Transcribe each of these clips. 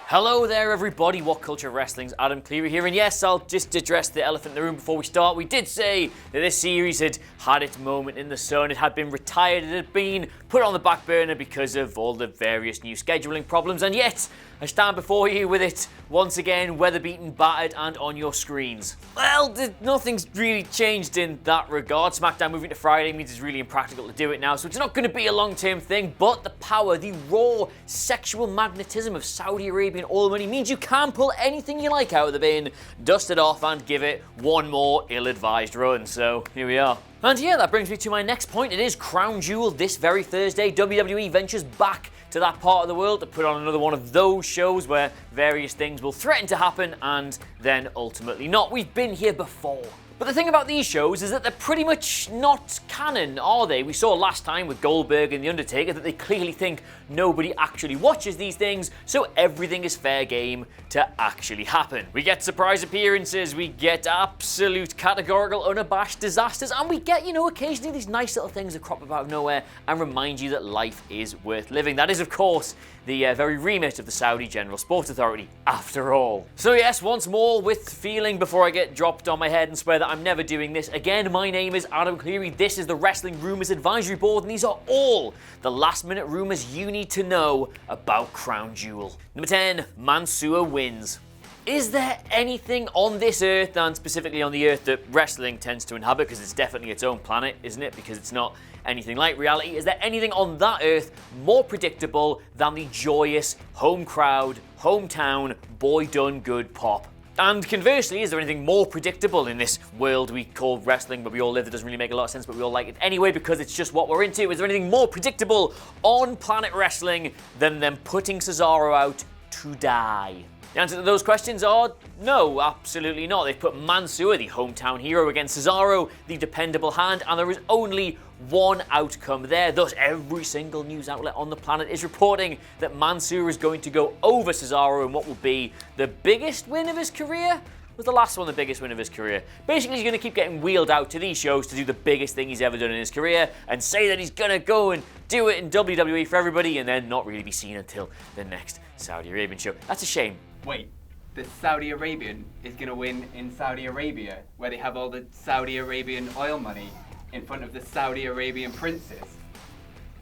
Hello there everybody, What Culture Wrestling's Adam Clery here, and yes, I'll just address the elephant in the room before we start. We did say that this series had had its moment in the sun, it had been retired, it had been put on the back burner because of all the various new scheduling problems, and yet I stand before you with it once again, weather-beaten, battered, and on your screens. Well, nothing's really changed in that regard. SmackDown moving to Friday means it's really impractical to do it now, so it's not going to be a long-term thing, but the power, the raw sexual magnetism of Saudi Arabian oil money means you can pull anything you like out of the bin, dust it off, and give it one more ill-advised run. So, here we are. And yeah, that brings me to my next point. It is Crown Jewel this very Thursday. WWE ventures back to that part of the world to put on another one of those shows where various things will threaten to happen and then ultimately not. We've been here before. But the thing about these shows is that they're pretty much not canon, are they? We saw last time with Goldberg and The Undertaker that they clearly think nobody actually watches these things, so everything is fair game to actually happen. We get surprise appearances, we get absolute categorical unabashed disasters, and we get, occasionally these nice little things that crop up out of nowhere and remind you that life is worth living. That is, of course, the very remit of the Saudi General Sports Authority, after all. So yes, once more, with feeling before I get dropped on my head and swear that I'm never doing this again, my name is Adam Clery, this is the Wrestling Rumours Advisory Board, and these are all the last-minute rumours you need to know about Crown Jewel. Number 10, Manse Wins. Is there anything on this earth, and specifically on the earth that wrestling tends to inhabit, because it's definitely its own planet, isn't it? Because it's not anything like reality. Is there anything on that earth more predictable than the joyous home crowd, hometown, boy done good pop? And conversely, is there anything more predictable in this world we call wrestling, but we all live, that doesn't really make a lot of sense, but we all like it anyway because it's just what we're into? Is there anything more predictable on Planet Wrestling than them putting Cesaro out to die? The answer to those questions are no, absolutely not. They've put Manse, the hometown hero, against Cesaro, the dependable hand, and there is only one outcome there. Thus, every single news outlet on the planet is reporting that Manse is going to go over Cesaro in what will be the biggest win of his career. Was the last one the biggest win of his career? Basically, he's going to keep getting wheeled out to these shows to do the biggest thing he's ever done in his career and say that he's going to go and do it in WWE for everybody and then not really be seen until the next Saudi Arabian show. That's a shame. Wait, the Saudi Arabian is going to win in Saudi Arabia, where they have all the Saudi Arabian oil money in front of the Saudi Arabian princes?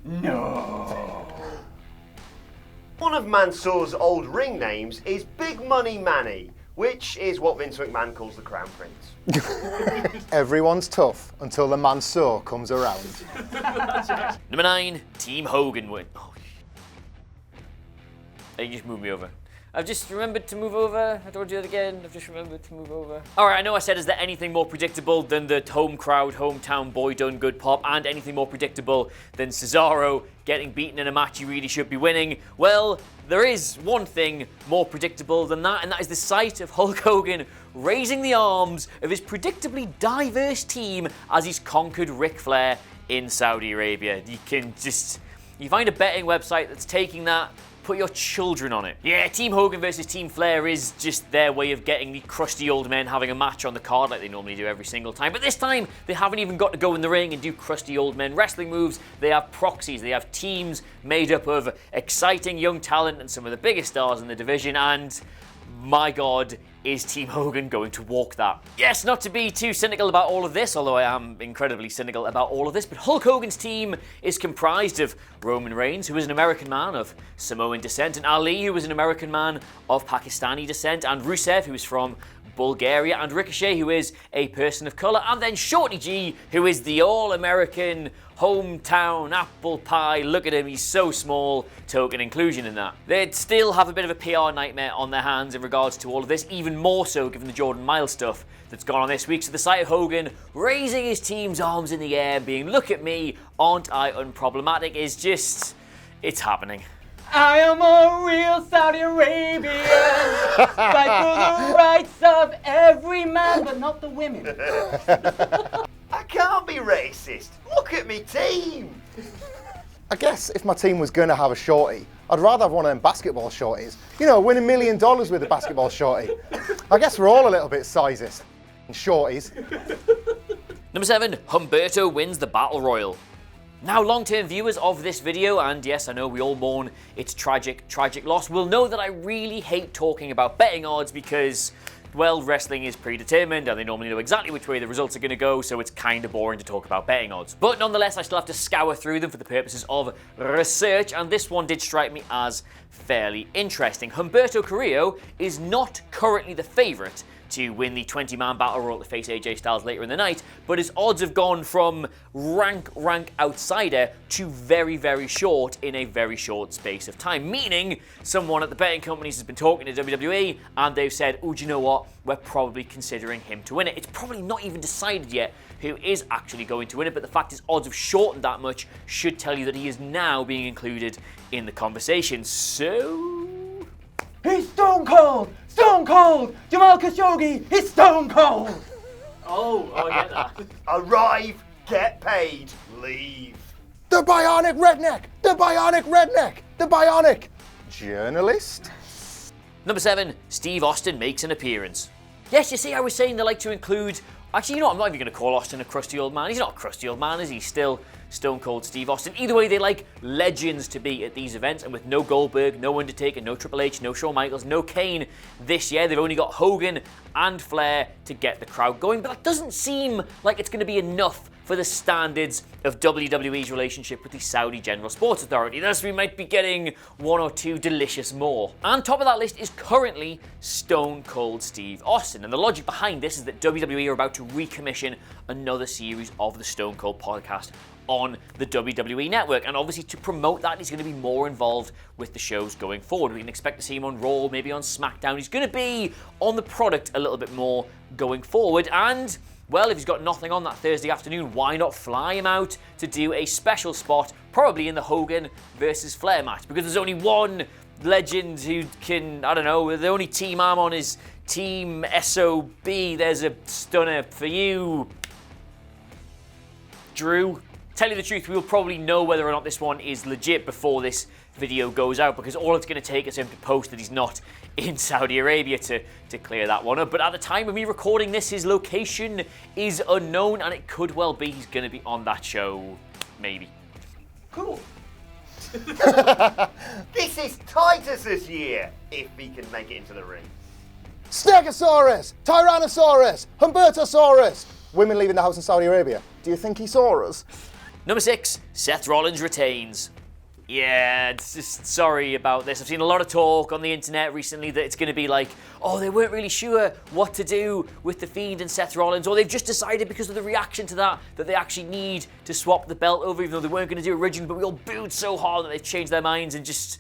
No. One of Mansour's old ring names is Big Money Manny, which is what Vince McMahon calls the Crown Prince. Everyone's tough until the Mansour comes around. Number 9, Team Hogan win. Oh, you just moved me over. I've just remembered to move over. I told you that again. I've just remembered to move over. Alright, I know I said, is there anything more predictable than the home crowd, hometown boy done good pop, and anything more predictable than Cesaro getting beaten in a match he really should be winning? Well, there is one thing more predictable than that, and that is the sight of Hulk Hogan raising the arms of his predictably diverse team as he's conquered Ric Flair in Saudi Arabia. You find a betting website that's taking that, put your children on it. Yeah, Team Hogan versus Team Flair is just their way of getting the crusty old men having a match on the card like they normally do every single time. But this time, they haven't even got to go in the ring and do crusty old men wrestling moves. They have proxies. They have teams made up of exciting young talent and some of the biggest stars in the division, and my God, is Team Hogan going to walk that? Yes, not to be too cynical about all of this, although I am incredibly cynical about all of this, but Hulk Hogan's team is comprised of Roman Reigns, who is an American man of Samoan descent, and Ali, who is an American man of Pakistani descent, and Rusev, who is from Bulgaria, and Ricochet, who is a person of colour, and then Shorty G, who is the all-American hometown apple pie, look at him, he's so small, token inclusion in that. They'd still have a bit of a PR nightmare on their hands in regards to all of this, even more so given the Jordan Miles stuff that's gone on this week. So the sight of Hogan raising his team's arms in the air, being, look at me, aren't I unproblematic, is just, it's happening. I am a real Saudi Arabian, fight for the rights of every man, but not the women. I can't be racist. Look at me team. I guess if my team was going to have a shorty, I'd rather have one of them basketball shorties. Win $1 million with a basketball shorty. I guess we're all a little bit sizist and shorties. Number 7, Humberto wins the Battle Royal. Now, long-term viewers of this video, and yes, I know we all mourn its tragic loss, will know that I really hate talking about betting odds because, well, wrestling is predetermined and they normally know exactly which way the results are going to go, so it's kind of boring to talk about betting odds. But nonetheless, I still have to scour through them for the purposes of research, and this one did strike me as fairly interesting. Humberto Carrillo is not currently the favourite to win the 20-man battle royal to face AJ Styles later in the night, but his odds have gone from rank outsider to very, very short in a very short space of time, meaning someone at the betting companies has been talking to WWE and they've said, oh, do you know what, we're probably considering him to win it. It's probably not even decided yet who is actually going to win it, but the fact his odds have shortened that much should tell you that he is now being included in the conversation. So... He's stone cold! Stone cold! Jamal Khashoggi is stone cold! Oh, I get that. Arrive, get paid, leave. The bionic redneck! The bionic redneck! The bionic journalist? Number 7, Steve Austin makes an appearance. Yes, you see, I was saying they like to include... Actually, you know what? I'm not even going to call Austin a crusty old man. He's not a crusty old man, is he? Still Stone Cold Steve Austin. Either way, they like legends to be at these events, and with no Goldberg, no Undertaker, no Triple H, no Shawn Michaels, no Cain this year, they've only got Hogan and Flair to get the crowd going, but that doesn't seem like it's going to be enough for the standards of WWE's relationship with the Saudi General Sports Authority. Thus, we might be getting one or two delicious more. And top of that list is currently Stone Cold Steve Austin. And the logic behind this is that WWE are about to recommission another series of the Stone Cold podcast on the WWE Network. And obviously to promote that, he's going to be more involved with the shows going forward. We can expect to see him on Raw, maybe on SmackDown. He's going to be on the product a little bit more going forward. And... well, if he's got nothing on that Thursday afternoon, why not fly him out to do a special spot, probably in the Hogan versus Flair match? Because there's only one legend who can, I don't know, the only team I'm on is Team SOB. There's a stunner for you, Drew. Tell you the truth, we'll probably know whether or not this one is legit before this video goes out, because all it's going to take is him to post that he's not in Saudi Arabia to clear that one up. But at the time of me recording this, his location is unknown, and it could well be he's going to be on that show. Maybe. Cool. This is Titus's year, if he can make it into the ring. Stegosaurus! Tyrannosaurus! Humbertosaurus! Women leaving the house in Saudi Arabia. Do you think he saw us? Number 6, Seth Rollins retains. Yeah, it's just sorry about this. I've seen a lot of talk on the internet recently that it's going to be like, oh, they weren't really sure what to do with The Fiend and Seth Rollins, or they've just decided because of the reaction to that they actually need to swap the belt over, even though they weren't going to do it originally, but we all booed so hard that they've changed their minds, and just,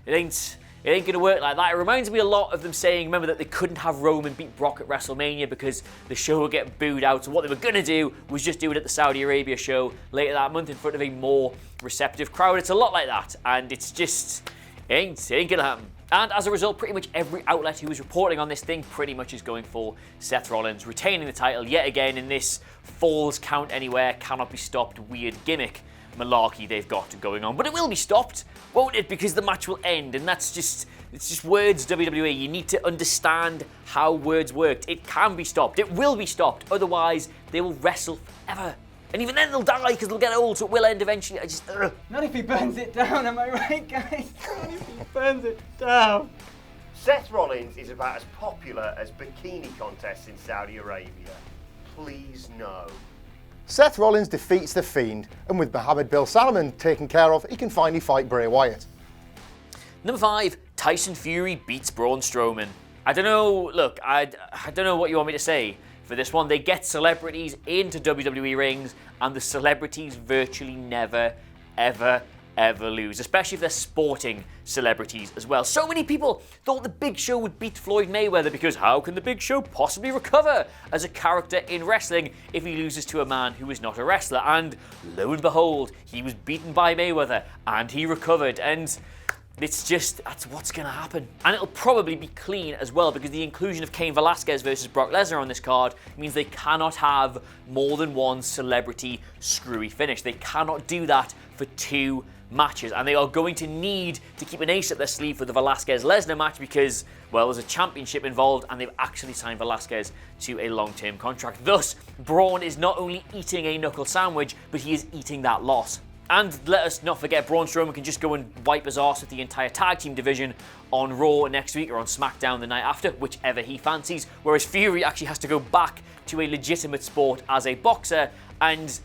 it ain't going to work like that. It reminds me a lot of them saying, remember, that they couldn't have Roman beat Brock at WrestleMania because the show would get booed out. So what they were going to do was just do it at the Saudi Arabia show later that month in front of a more receptive crowd. It's a lot like that, and it's just, it ain't going to happen. And as a result, pretty much every outlet who was reporting on this thing pretty much is going for Seth Rollins retaining the title yet again in this falls count anywhere, cannot be stopped weird gimmick malarkey they've got going on. But it will be stopped, won't it? Because the match will end, and it's just words, WWE. You need to understand how words work. It can be stopped. It will be stopped. Otherwise, they will wrestle forever. And even then they'll die because they'll get old, so it will end eventually. Not if he burns it down, am I right, guys? Not if he burns it down. Seth Rollins is about as popular as bikini contests in Saudi Arabia. Please no. Seth Rollins defeats The Fiend, and with Mohammed Bin Salman taken care of, he can finally fight Bray Wyatt. Number 5, Tyson Fury beats Braun Strowman. I don't know, look, I don't know what you want me to say for this one. They get celebrities into WWE rings, and the celebrities virtually never, ever lose, especially if they're sporting celebrities as well. So many people thought the Big Show would beat Floyd Mayweather because how can the Big Show possibly recover as a character in wrestling if he loses to a man who is not a wrestler? And lo and behold, he was beaten by Mayweather and he recovered, and it's just, that's what's going to happen. And it'll probably be clean as well, because the inclusion of Cain Velasquez versus Brock Lesnar on this card means they cannot have more than one celebrity screwy finish. They cannot do that for 2 matches, and they are going to need to keep an ace up their sleeve for the Velasquez-Lesnar match because, well, there's a championship involved and they've actually signed Velasquez to a long-term contract. Thus, Braun is not only eating a knuckle sandwich, but he is eating that loss. And let us not forget, Braun Strowman can just go and wipe his arse with the entire tag team division on Raw next week or on SmackDown the night after, whichever he fancies. Whereas Fury actually has to go back to a legitimate sport as a boxer. And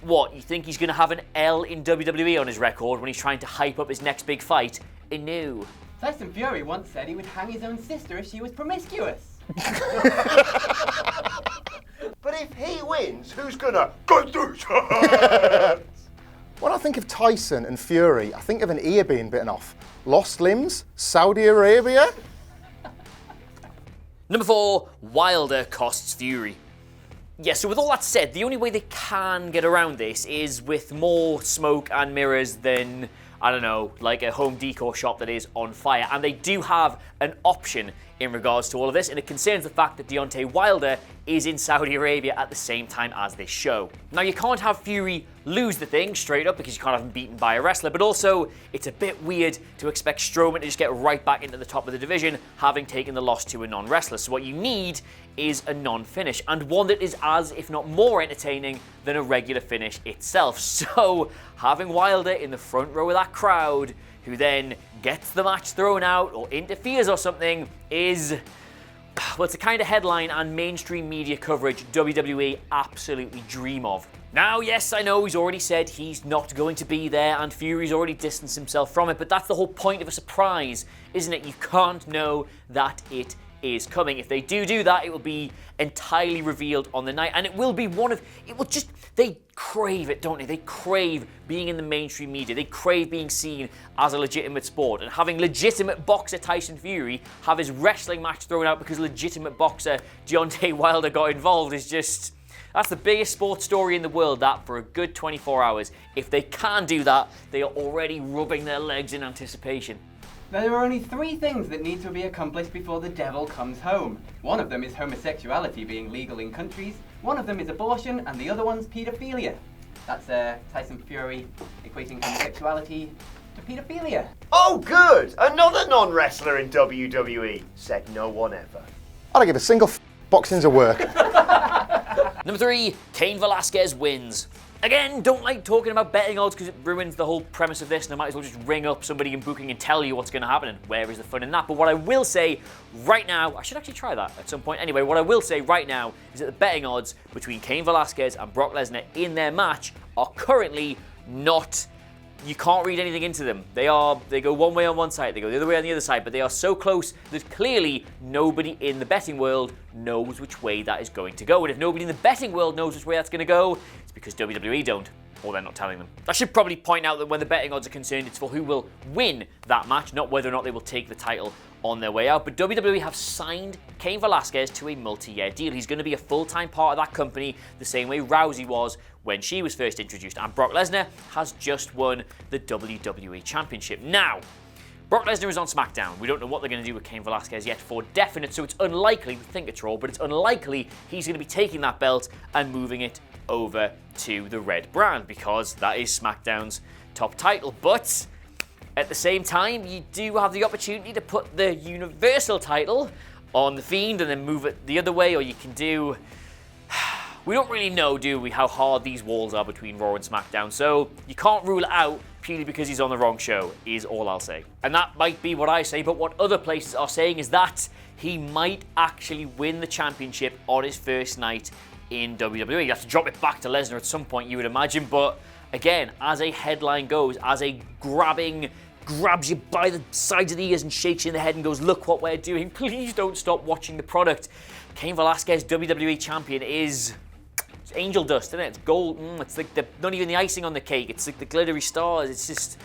what, you think he's going to have an L in WWE on his record when he's trying to hype up his next big fight? No. Tyson Fury once said he would hang his own sister if she was promiscuous. But if he wins, who's gonna go through that? When I think of Tyson and Fury, I think of an ear being bitten off. Lost limbs? Saudi Arabia? Number 4, Wilder costs Fury. Yeah, so with all that said, the only way they can get around this is with more smoke and mirrors than, I don't know, like a home decor shop that is on fire. And they do have an option in regards to all of this, and it concerns the fact that Deontay Wilder is in Saudi Arabia at the same time as this show. Now, you can't have Fury lose the thing straight up because you can't have him beaten by a wrestler, but also it's a bit weird to expect Strowman to just get right back into the top of the division having taken the loss to a non-wrestler. So what you need is a non-finish, and one that is as, if not more entertaining than a regular finish itself. So having Wilder in the front row of that crowd, who then gets the match thrown out or interferes or something, is, well, it's the kind of headline and mainstream media coverage WWE absolutely dream of. Now, yes, I know he's already said he's not going to be there and Fury's already distanced himself from it, but that's the whole point of a surprise, isn't it? You can't know that it is coming. If they do that, it will be entirely revealed on the night, and it will be they crave it, don't they? They crave being in the mainstream media. They crave being seen as a legitimate sport, and having legitimate boxer Tyson Fury have his wrestling match thrown out because legitimate boxer Deontay Wilder got involved is just, that's the biggest sports story in the world, that, for a good 24 hours. If they can do that, they are already rubbing their legs in anticipation. There are only 3 things that need to be accomplished before the devil comes home. One of them is homosexuality being legal in countries, one of them is abortion, and the other one's paedophilia. That's Tyson Fury equating homosexuality to paedophilia. Oh, good! Another non-wrestler in WWE. Said no one ever. I don't give a single boxing's a work. Number 3, Cain Velasquez wins. Again, don't like talking about betting odds because it ruins the whole premise of this, and I might as well just ring up somebody in booking and tell you what's going to happen and where is the fun in that. But what I will say right now, I should actually try that at some point. Anyway, what I will say right now is that the betting odds between Cain Velasquez and Brock Lesnar in their match are currently not, you can't read anything into them. They go one way on one side, they go the other way on the other side, but they are so close that clearly nobody in the betting world knows which way that is going to go. And if nobody in the betting world knows which way that's going to go, it's because WWE don't, or they're not telling them. I should probably point out that when the betting odds are concerned, it's for who will win that match, not whether or not they will take the title on their way out. But WWE have signed Cain Velasquez to a multi-year deal. He's going to be a full-time part of that company the same way Rousey was when she was first introduced. And Brock Lesnar has just won the WWE Championship. Now, Brock Lesnar is on SmackDown. We don't know what they're going to do with Cain Velasquez yet for definite, so it's unlikely, we think it's Raw, but it's unlikely he's going to be taking that belt and moving it over to the Red brand, because that is SmackDown's top title. But at the same time, you do have the opportunity to put the Universal title on the Fiend and then move it the other way, or you can do... We don't really know, do we, how hard these walls are between Raw and SmackDown, so you can't rule it out purely because he's on the wrong show, is all I'll say. And that might be what I say, but what other places are saying is that he might actually win the championship on his first night in WWE. You have to drop it back to Lesnar at some point, you would imagine, but again, as a headline goes, as a grabs you by the sides of the ears and shakes you in the head and goes, look what we're doing, please don't stop watching the product. Cain Velasquez, WWE champion, is... it's angel dust, isn't it? It's gold. It's like not even the icing on the cake. It's like the glittery stars. It's just,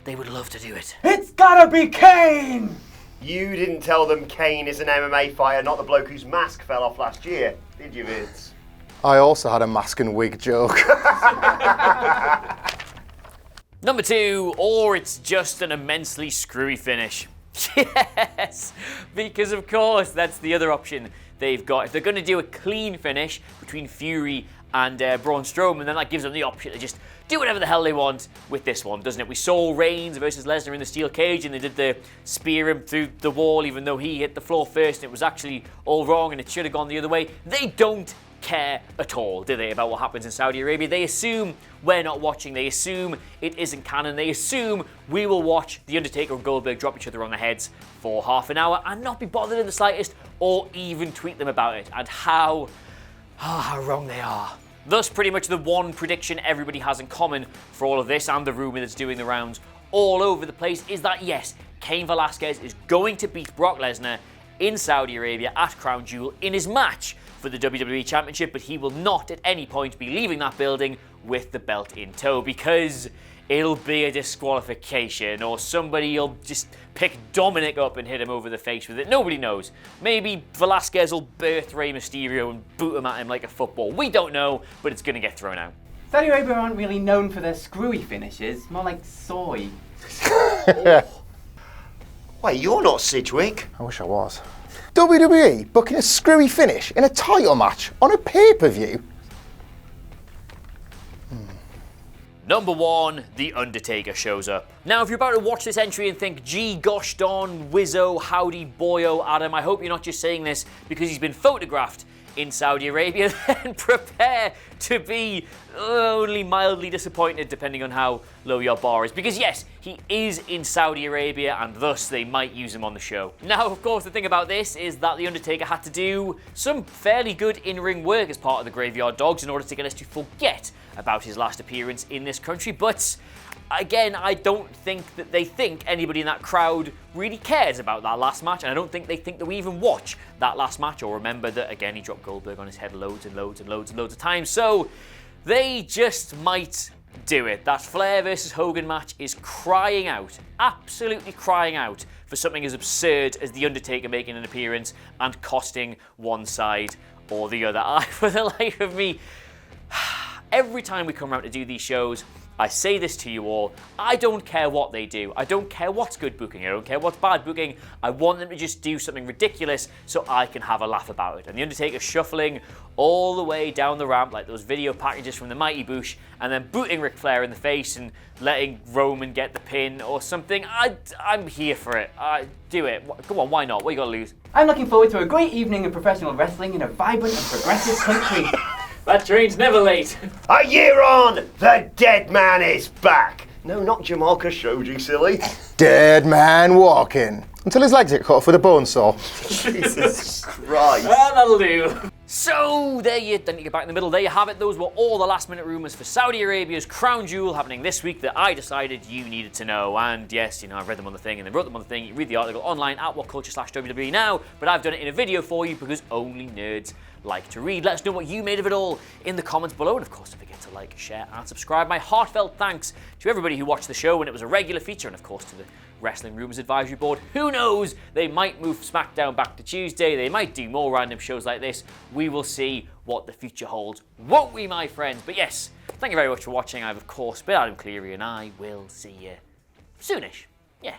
they would love to do it. It's gotta be Cain! You didn't tell them Cain is an MMA fighter, not the bloke whose mask fell off last year, did you, Vince? I also had a mask and wig joke. Number 2, or it's just an immensely screwy finish. Yes, because of course that's the other option they've got. If they're going to do a clean finish between Fury and Braun Strowman, then that gives them the option to just do whatever the hell they want with this one, doesn't it? We saw Reigns versus Lesnar in the steel cage, and they did the spear him through the wall even though he hit the floor first, and it was actually all wrong and it should have gone the other way. They don't care at all, do they, about what happens in Saudi Arabia. They assume we're not watching, they assume it isn't canon, they assume we will watch The Undertaker and Goldberg drop each other on their heads for half an hour and not be bothered in the slightest or even tweet them about it, and how wrong they are. Thus, pretty much the one prediction everybody has in common for all of this, and the rumour that's doing the rounds all over the place, is that yes, Cain Velasquez is going to beat Brock Lesnar in Saudi Arabia at Crown Jewel in his match for the WWE Championship, but he will not at any point be leaving that building with the belt in tow, because it'll be a disqualification, or somebody will just pick Dominic up and hit him over the face with it. Nobody knows. Maybe Velasquez will birth Rey Mysterio and boot him at him like a football. We don't know, but it's going to get thrown out. Saudi Arabia aren't really known for their screwy finishes, more like soy. Wait, you're not Sidgwick. I wish I was. WWE booking a screwy finish in a title match on a pay-per-view. Number 1, The Undertaker shows up. Now, if you're about to watch this entry and think, gee, gosh darn, whizzo, howdy, boyo, Adam, I hope you're not just saying this because he's been photographed in Saudi Arabia, then prepare to be only mildly disappointed depending on how low your bar is. Because yes, he is in Saudi Arabia and thus they might use him on the show. Now, of course, the thing about this is that The Undertaker had to do some fairly good in-ring work as part of the Graveyard Dogs in order to get us to forget about his last appearance in this country, but again, I don't think that they think anybody in that crowd really cares about that last match, and I don't think they think that we even watch that last match or remember that, again, he dropped Goldberg on his head loads and loads and loads and loads of times, so they just might do it. That Flair versus Hogan match is crying out, absolutely crying out, for something as absurd as The Undertaker making an appearance and costing one side or the other. For the life of me, every time we come around to do these shows, I say this to you all, I don't care what they do. I don't care what's good booking. I don't care what's bad booking. I want them to just do something ridiculous so I can have a laugh about it. And The Undertaker shuffling all the way down the ramp like those video packages from the Mighty Boosh and then booting Ric Flair in the face and letting Roman get the pin or something. I'm here for it. Do it. Come on, why not? What you got to lose? I'm looking forward to a great evening of professional wrestling in a vibrant and progressive country. That train's never late. A year on, the dead man is back. No, not Jamal Khashoggi, silly. Dead man walking. Until his legs get cut off with a bone saw. Jesus Christ. That'll do. So, then you get back in the middle. There you have it. Those were all the last minute rumours for Saudi Arabia's Crown Jewel happening this week that I decided you needed to know. And yes, I read them on the thing and then wrote them on the thing. You read the article online at WhatCulture/WWE now, but I've done it in a video for you because only nerds like to read. Let us know what you made of it all in the comments below. And of course, don't forget to like, share, and subscribe. My heartfelt thanks to everybody who watched the show when it was a regular feature, and of course to the Wrestling Rumours Advisory Board. Who knows? They might move SmackDown back to Tuesday. They might do more random shows like this. We will see what the future holds, won't we, my friends? But yes, thank you very much for watching. I've, of course, been Adam Clery, and I will see you soonish. Yeah.